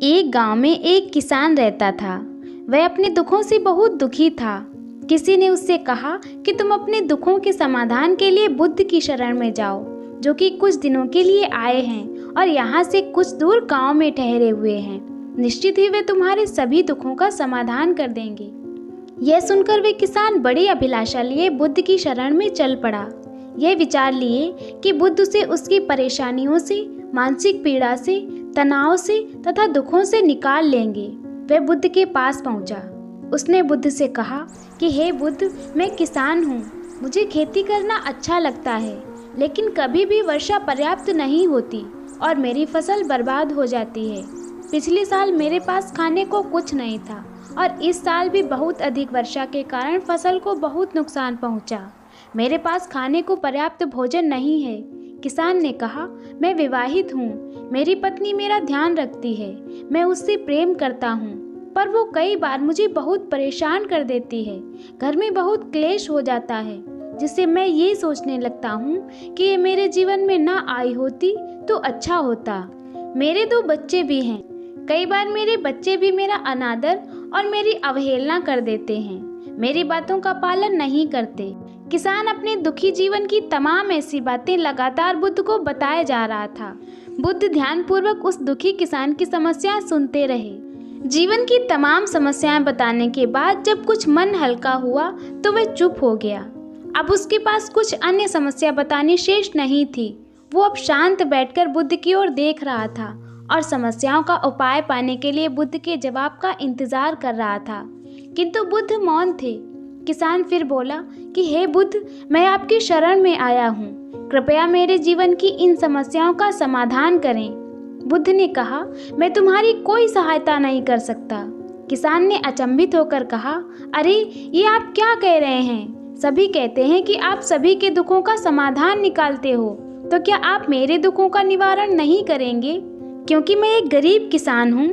एक गांव में एक किसान रहता था। वह अपने दुखों से बहुत दुखी था। किसी ने उससे कहा कि तुम अपने दुखों के समाधान के लिए बुद्ध की शरण में जाओ, जो कि कुछ दिनों के लिए आए हैं और यहाँ से कुछ दूर गांव में ठहरे हुए हैं। निश्चित ही वे तुम्हारे सभी दुखों का समाधान कर देंगे। यह सुनकर वे किसान बड़ी अभिलाषा लिए बुद्ध की शरण में चल पड़ा। यह विचार लिए कि बुद्ध उसे उसकी परेशानियों से, मानसिक पीड़ा से, तनाव से तथा दुखों से निकाल लेंगे। वह बुद्ध के पास पहुंचा। उसने बुद्ध से कहा कि हे बुद्ध, मैं किसान हूँ। मुझे खेती करना अच्छा लगता है, लेकिन कभी भी वर्षा पर्याप्त नहीं होती और मेरी फसल बर्बाद हो जाती है। पिछले साल मेरे पास खाने को कुछ नहीं था और इस साल भी बहुत अधिक वर्षा के कारण फसल को बहुत नुकसान पहुंचा। मेरे पास खाने को पर्याप्त भोजन नहीं है। किसान ने कहा, मैं विवाहित हूँ। मेरी पत्नी मेरा ध्यान रखती है। मैं उससे प्रेम करता हूँ, पर वो कई बार मुझे बहुत परेशान कर देती है। घर में बहुत क्लेश हो जाता है, जिससे मैं ये सोचने लगता हूँ कि ये मेरे जीवन में ना आई होती तो अच्छा होता। मेरे 2 बच्चे भी हैं। कई बार मेरे बच्चे भी मेरा अनादर और मेरी अवहेलना कर देते हैं, मेरी बातों का पालन नहीं करते। किसान अपने दुखी जीवन की तमाम ऐसी बातें लगातार बुद्ध को बताया जा रहा था। बुद्ध ध्यानपूर्वक उस दुखी किसान की समस्याएं सुनते रहे। जीवन की तमाम समस्याएं बताने के बाद जब कुछ मन हल्का हुआ तो वह चुप हो गया। अब उसके पास कुछ अन्य समस्या बतानी शेष नहीं थी। वो अब शांत बैठकर बुद्ध की ओर देख रहा था और समस्याओं का उपाय पाने के लिए बुद्ध के जवाब का इंतजार कर रहा था, किंतु बुद्ध मौन थे। किसान फिर बोला कि हे बुद्ध, मैं आपकी शरण में आया हूँ। कृपया मेरे जीवन की इन समस्याओं का समाधान करें। बुद्ध ने कहा, मैं तुम्हारी कोई सहायता नहीं कर सकता। किसान ने अचंभित होकर कहा, अरे ये आप क्या कह रहे हैं? सभी कहते हैं कि आप सभी के दुखों का समाधान निकालते हो, तो क्या आप मेरे दुखों का निवारण नहीं करेंगे, क्योंकि मैं एक गरीब किसान हूँ?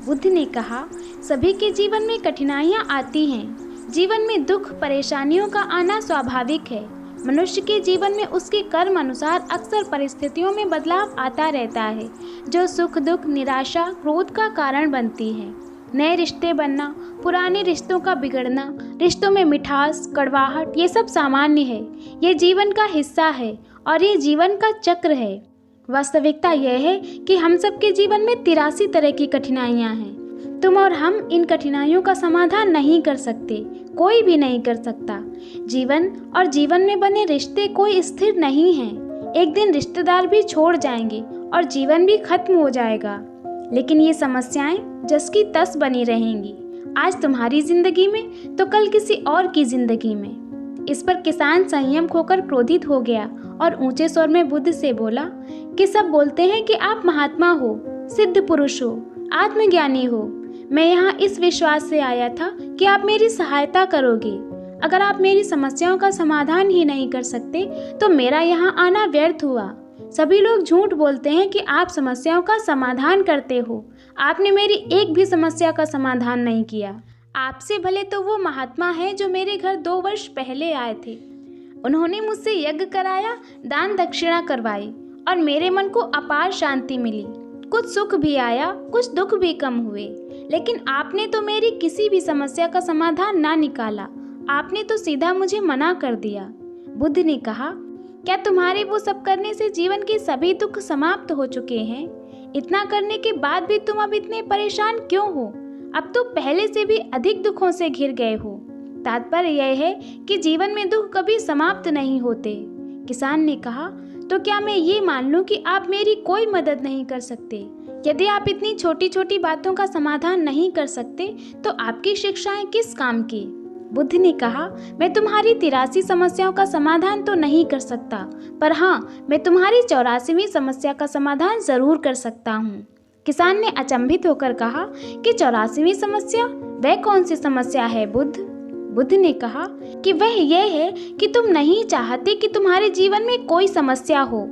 बुद्ध ने कहा, सभी के जीवन में कठिनाइयाँ आती हैं। जीवन में दुख परेशानियों का आना स्वाभाविक है। मनुष्य के जीवन में उसके कर्म अनुसार अक्सर परिस्थितियों में बदलाव आता रहता है, जो सुख दुख, निराशा, क्रोध का कारण बनती है। नए रिश्ते बनना, पुराने रिश्तों का बिगड़ना, रिश्तों में मिठास, कड़वाहट, ये सब सामान्य है। ये जीवन का हिस्सा है और ये जीवन का चक्र है। वास्तविकता यह है कि हम सबके जीवन में 83 तरह की कठिनाइयाँ हैं। तुम और हम इन कठिनाइयों का समाधान नहीं कर सकते, कोई भी नहीं कर सकता। जीवन और जीवन में बने रिश्ते कोई स्थिर नहीं हैं। एक दिन रिश्तेदार भी छोड़ जाएंगे और जीवन भी खत्म हो जाएगा, लेकिन ये समस्याएं जस की तस बनी रहेंगी, आज तुम्हारी जिंदगी में तो कल किसी और की जिंदगी में। इस पर किसान संयम खोकर क्रोधित हो गया और ऊंचे स्वर में बुद्ध से बोला कि सब बोलते हैं कि आप महात्मा हो, सिद्ध पुरुष हो, आत्मज्ञानी हो। मैं यहाँ इस विश्वास से आया था कि आप मेरी सहायता करोगे। अगर आप मेरी समस्याओं का समाधान ही नहीं कर सकते तो मेरा यहाँ आना व्यर्थ हुआ। सभी लोग झूठ बोलते हैं कि आप समस्याओं का समाधान करते हो। आपने मेरी एक भी समस्या का समाधान नहीं किया। आपसे भले तो वो महात्मा हैं जो मेरे घर 2 वर्ष पहले आए थे। उन्होंने मुझसे यज्ञ कराया, दान दक्षिणा करवाई और मेरे मन को अपार शांति मिली। कुछ सुख भी आया, कुछ दुख भी कम हुए, लेकिन आपने तो मेरी किसी भी समस्या का समाधान ना निकाला। आपने तो सीधा मुझे मना कर दिया। बुद्ध ने कहा, क्या तुम्हारे वो सब करने से जीवन के सभी दुख समाप्त हो चुके हैं? इतना करने के बाद भी तुम अब इतने परेशान क्यों हो? अब तो पहले से भी अधिक दुखों से घिर गए हो। तात्पर्य यह है कि जीवन में दुख कभी समाप्त नहीं होते। किसान ने कहा, तो क्या मैं ये मान लूं कि आप मेरी कोई मदद नहीं कर सकते? यदि आप इतनी छोटी छोटी बातों का समाधान नहीं कर सकते तो आपकी शिक्षाएं किस काम की? बुद्ध ने कहा, मैं तुम्हारी 83 समस्याओं का समाधान तो नहीं कर सकता, पर हाँ, मैं तुम्हारी 84वीं समस्या का समाधान जरूर कर सकता हूँ। किसान ने अचंभित होकर कहा कि 84वीं समस्या? वह कौन सी समस्या है बुद्ध? बुद्ध ने कहा कि वह यह है कि तुम नहीं चाहते कि तुम्हारे जीवन में कोई समस्या हो।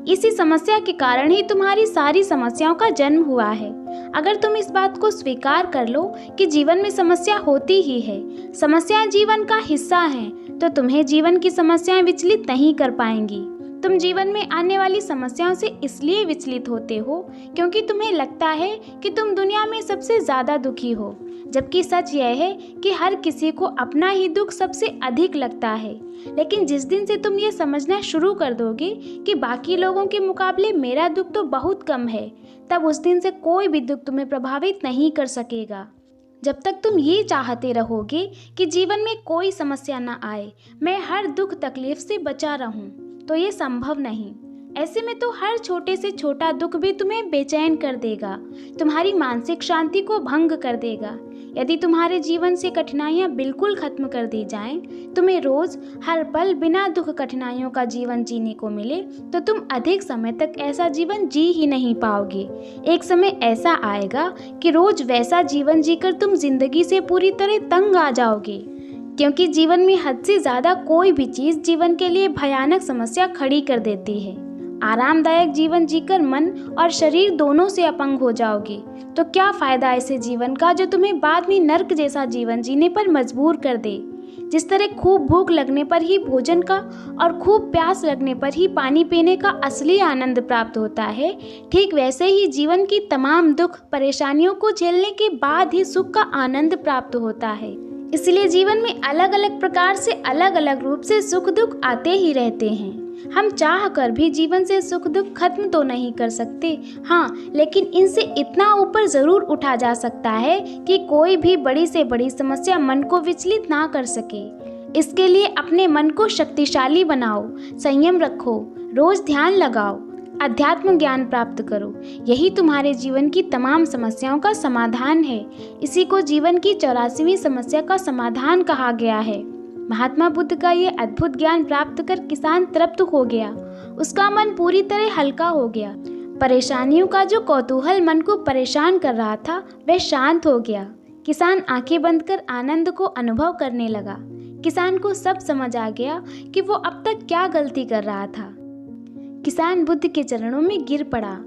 इसी समस्या के कारण ही तुम्हारी सारी समस्याओं का जन्म हुआ है। अगर तुम इस बात को स्वीकार कर लो कि जीवन में समस्या होती ही है, समस्याएं जीवन का हिस्सा हैं, तो तुम्हें जीवन की समस्याएं विचलित नहीं कर पाएंगी। तुम जीवन में आने वाली समस्याओं से इसलिए विचलित होते हो क्योंकि तुम्हें लगता है कि तुम दुनिया में सबसे ज़्यादा दुखी हो, जबकि सच यह है कि हर किसी को अपना ही दुख सबसे अधिक लगता है। लेकिन जिस दिन से तुम ये समझना शुरू कर दोगे कि बाकी लोगों के मुकाबले मेरा दुख तो बहुत कम है, तब उस दिन से कोई भी दुख तुम्हें प्रभावित नहीं कर सकेगा। जब तक तुम ये चाहते रहोगे कि जीवन में कोई समस्या न आए, मैं हर दुख तकलीफ से बचा रहूं, तो ये संभव नहीं। ऐसे में तो हर छोटे से छोटा दुख भी तुम्हें बेचैन कर देगा, तुम्हारी मानसिक शांति को भंग कर देगा। यदि तुम्हारे जीवन से कठिनाइयाँ बिल्कुल खत्म कर दी जाएं, तुम्हें रोज हर पल बिना दुख कठिनाइयों का जीवन जीने को मिले, तो तुम अधिक समय तक ऐसा जीवन जी ही नहीं पाओगे। एक समय ऐसा आएगा कि रोज वैसा जीवन जीकर तुम जिंदगी से पूरी तरह तंग आ जाओगे, क्योंकि जीवन में हद से ज़्यादा कोई भी चीज़ जीवन के लिए भयानक समस्या खड़ी कर देती है। आरामदायक जीवन जीकर मन और शरीर दोनों से अपंग हो जाओगे, तो क्या फ़ायदा ऐसे जीवन का जो तुम्हें बाद में नर्क जैसा जीवन जीने पर मजबूर कर दे। जिस तरह खूब भूख लगने पर ही भोजन का और खूब प्यास लगने पर ही पानी पीने का असली आनंद प्राप्त होता है, ठीक वैसे ही जीवन की तमाम दुख परेशानियों को झेलने के बाद ही सुख का आनंद प्राप्त होता है। इसलिए जीवन में अलग अलग प्रकार से अलग अलग रूप से सुख दुख आते ही रहते हैं। हम चाह कर भी जीवन से सुख दुख खत्म तो नहीं कर सकते, हाँ, लेकिन इनसे इतना ऊपर ज़रूर उठा जा सकता है कि कोई भी बड़ी से बड़ी समस्या मन को विचलित ना कर सके। इसके लिए अपने मन को शक्तिशाली बनाओ, संयम रखो, रोज ध्यान लगाओ, अध्यात्म ज्ञान प्राप्त करो। यही तुम्हारे जीवन की तमाम समस्याओं का समाधान है। इसी को जीवन की 84वीं समस्या का समाधान कहा गया है। महात्मा बुद्ध का ये अद्भुत ज्ञान प्राप्त कर किसान तृप्त हो गया, उसका मन पूरी तरह हल्का हो गया। परेशानियों का जो कौतूहल मन को परेशान कर रहा था, वह शांत हो गया। किसान आंखें बंद कर आनंद को अनुभव करने लगा। किसान को सब समझ आ गया कि वो अब तक क्या गलती कर रहा था। किसान बुद्ध के चरणों में गिर पड़ा